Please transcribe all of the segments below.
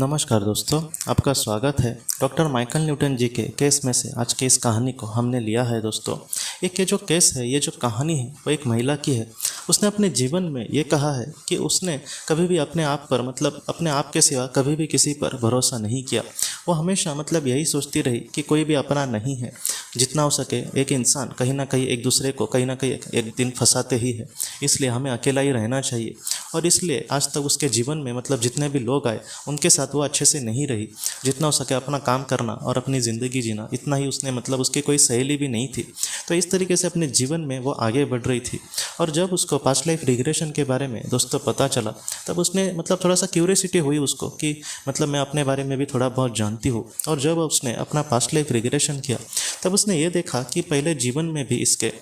नमस्कार दोस्तों, आपका स्वागत है डॉक्टर माइकल न्यूटन जी के केस में से। आज की इस कहानी को हमने लिया है दोस्तों। एक ये जो केस है, ये जो कहानी है वो एक महिला की है। उसने अपने जीवन में ये कहा है कि उसने कभी भी अपने आप पर अपने आप के सिवा कभी भी किसी पर भरोसा नहीं किया। वो हमेशा यही सोचती रही कि कोई भी अपना नहीं है। जितना हो सके एक इंसान कहीं ना कहीं एक दूसरे को कहीं ना कहीं एक दिन फंसाते ही है, इसलिए हमें अकेला ही रहना चाहिए। और इसलिए आज तक उसके जीवन में जितने भी लोग आए उनके साथ वो अच्छे से नहीं रही। जितना हो सके अपना काम करना और अपनी ज़िंदगी जीना, इतना ही उसने उसकी कोई सहेली भी नहीं थी। तो इस तरीके से अपने जीवन में वो आगे बढ़ रही थी। और जब उसको पास्ट लाइफ रिग्रेशन के बारे में दोस्तों पता चला, तब उसने थोड़ा सा क्यूरियोसिटी हुई उसको कि मैं अपने बारे में भी थोड़ा बहुत जानती हूँ। और जब उसने अपना पास्ट लाइफ रिग्रेशन किया, तब उसने ये देखा कि पहले जीवन में भी इसके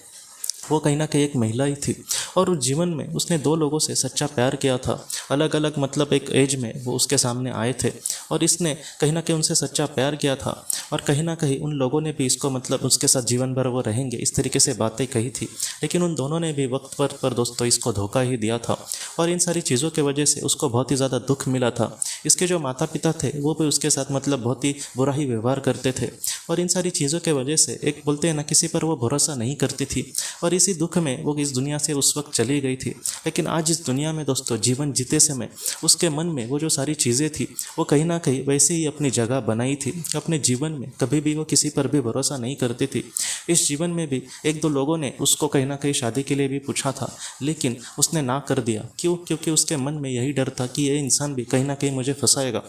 वो कहीं ना कहीं एक महिला ही थी। और उस जीवन में उसने दो लोगों से सच्चा प्यार किया था। अलग अलग एक एज में वो उसके सामने आए थे और इसने कहीं ना कहीं उनसे सच्चा प्यार किया था। और कहीं ना कहीं उन लोगों ने भी इसको उसके साथ जीवन भर वो रहेंगे इस तरीके से बातें कही थी। लेकिन उन दोनों ने भी वक्त पर दोस्तों इसको धोखा ही दिया था। और इन सारी चीज़ों की वजह से उसको बहुत ही ज़्यादा दुख मिला था। इसके जो माता पिता थे वो भी उसके साथ बहुत ही बुरा ही व्यवहार करते थे। और इन सारी चीज़ों के वजह से एक बोलते हैं ना, किसी पर वो भरोसा नहीं करती थी। और इसी दुख में वो इस दुनिया से उस वक्त चली गई थी। लेकिन आज इस दुनिया में दोस्तों जीवन जीते समय उसके मन में वो जो सारी चीज़ें थी वो कहीं ना कहीं वैसे ही अपनी जगह बनाई थी। अपने जीवन में कभी भी वो किसी पर भी भरोसा नहीं करती थी। इस जीवन में भी एक दो लोगों ने उसको कहीं ना कहीं शादी के लिए भी पूछा था, लेकिन उसने ना कर दिया। क्यों? क्योंकि उसके मन में यही डर था कि ये इंसान भी कहीं ना कहीं मुझे फंसाएगा।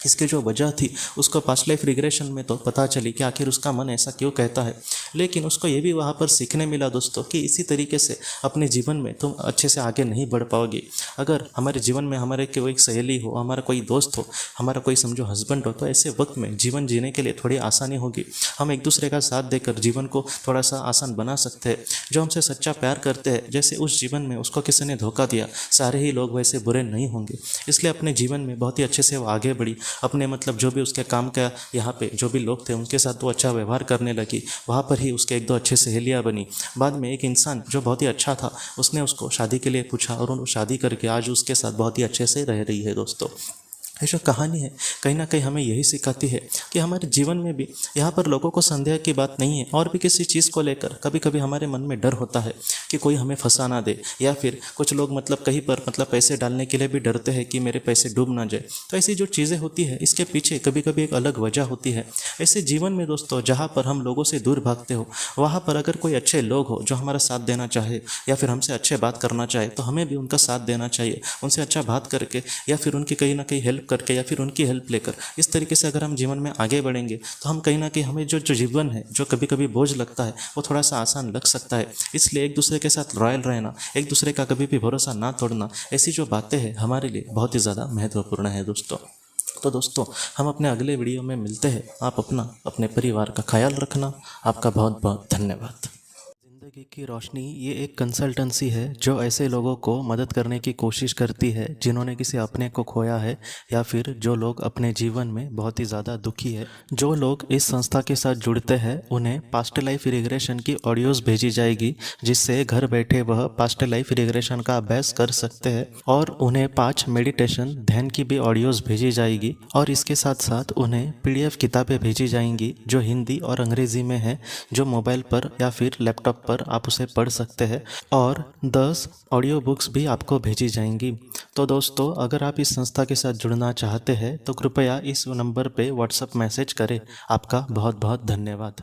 इसकी जो वजह थी उसको पास्ट लाइफ रिग्रेशन में तो पता चली कि आखिर उसका मन ऐसा क्यों कहता है। लेकिन उसको ये भी वहाँ पर सीखने मिला दोस्तों कि इसी तरीके से अपने जीवन में तुम अच्छे से आगे नहीं बढ़ पाओगे। अगर हमारे जीवन में हमारे कोई सहेली हो, हमारा कोई दोस्त हो, हमारा कोई समझो हस्बैंड हो, तो ऐसे वक्त में जीवन जीने के लिए थोड़ी आसानी होगी। हम एक दूसरे का साथ देकर जीवन को थोड़ा सा आसान बना सकते हैं। जो हमसे सच्चा प्यार करते हैं, जैसे उस जीवन में उसको किसी ने धोखा दिया, सारे ही लोग वैसे बुरे नहीं होंगे। इसलिए अपने जीवन में बहुत ही अच्छे से वो आगे बढ़ी। अपने जो भी उसके काम का यहाँ पे जो भी लोग थे उनके साथ वो अच्छा व्यवहार करने लगी। वहाँ पर ही उसके एक दो अच्छे सहेलियाँ बनी। बाद में एक इंसान जो बहुत ही अच्छा था, उसने उसको शादी के लिए पूछा और उन्होंने शादी करके आज उसके साथ बहुत ही अच्छे से रह रही है दोस्तों। ये जो कहानी है कहीं ना कहीं हमें यही सिखाती है कि हमारे जीवन में भी यहाँ पर लोगों को संदेह की बात नहीं है। और भी किसी चीज़ को लेकर कभी कभी हमारे मन में डर होता है कि कोई हमें फंसा ना दे, या फिर कुछ लोग कहीं पर पैसे डालने के लिए भी डरते हैं कि मेरे पैसे डूब ना जाए। तो ऐसी जो चीज़ें होती है इसके पीछे कभी कभी एक अलग वजह होती है। ऐसे जीवन में दोस्तों जहाँ पर हम लोगों से दूर भागते हो, वहाँ पर अगर कोई अच्छे लोग हो जो हमारा साथ देना चाहे या फिर हमसे अच्छे बात करना चाहे, तो हमें भी उनका साथ देना चाहिए। उनसे अच्छा बात करके या फिर उनकी कहीं ना कहीं हेल्प करके या फिर उनकी हेल्प लेकर इस तरीके से अगर हम जीवन में आगे बढ़ेंगे, तो हम कहीं ना कहीं हमें जो जीवन है जो कभी कभी बोझ लगता है वो थोड़ा सा आसान लग सकता है। इसलिए एक दूसरे के साथ रॉयल रहना, एक दूसरे का कभी भी भरोसा ना तोड़ना, ऐसी जो बातें हैं हमारे लिए बहुत ही ज़्यादा महत्वपूर्ण है दोस्तों। तो दोस्तों हम अपने अगले वीडियो में मिलते हैं। आप अपने परिवार का ख्याल रखना। आपका बहुत बहुत धन्यवाद। ज़िंदगी की रोशनी ये एक कंसल्टेंसी है जो ऐसे लोगों को मदद करने की कोशिश करती है जिन्होंने किसी अपने को खोया है, या फिर जो लोग अपने जीवन में बहुत ही ज़्यादा दुखी है। जो लोग इस संस्था के साथ जुड़ते हैं उन्हें पास्ट लाइफ रिग्रेशन की ऑडियोज़ भेजी जाएगी, जिससे घर बैठे वह पास्ट लाइफ रिग्रेशन का अभ्यास कर सकते हैं। और उन्हें 5 मेडिटेशन ध्यान की भी ऑडियोज़ भेजी जाएगी। और इसके साथ साथ उन्हें PDF किताबें भेजी जाएंगी जो हिंदी और अंग्रेज़ी में है, जो मोबाइल पर या फिर लैपटॉप पर आप उसे पढ़ सकते हैं। और 10 ऑडियो बुक्स भी आपको भेजी जाएंगी। तो दोस्तों अगर आप इस संस्था के साथ जुड़ना चाहते हैं तो कृपया इस नंबर पे व्हाट्सएप मैसेज करें। आपका बहुत बहुत धन्यवाद।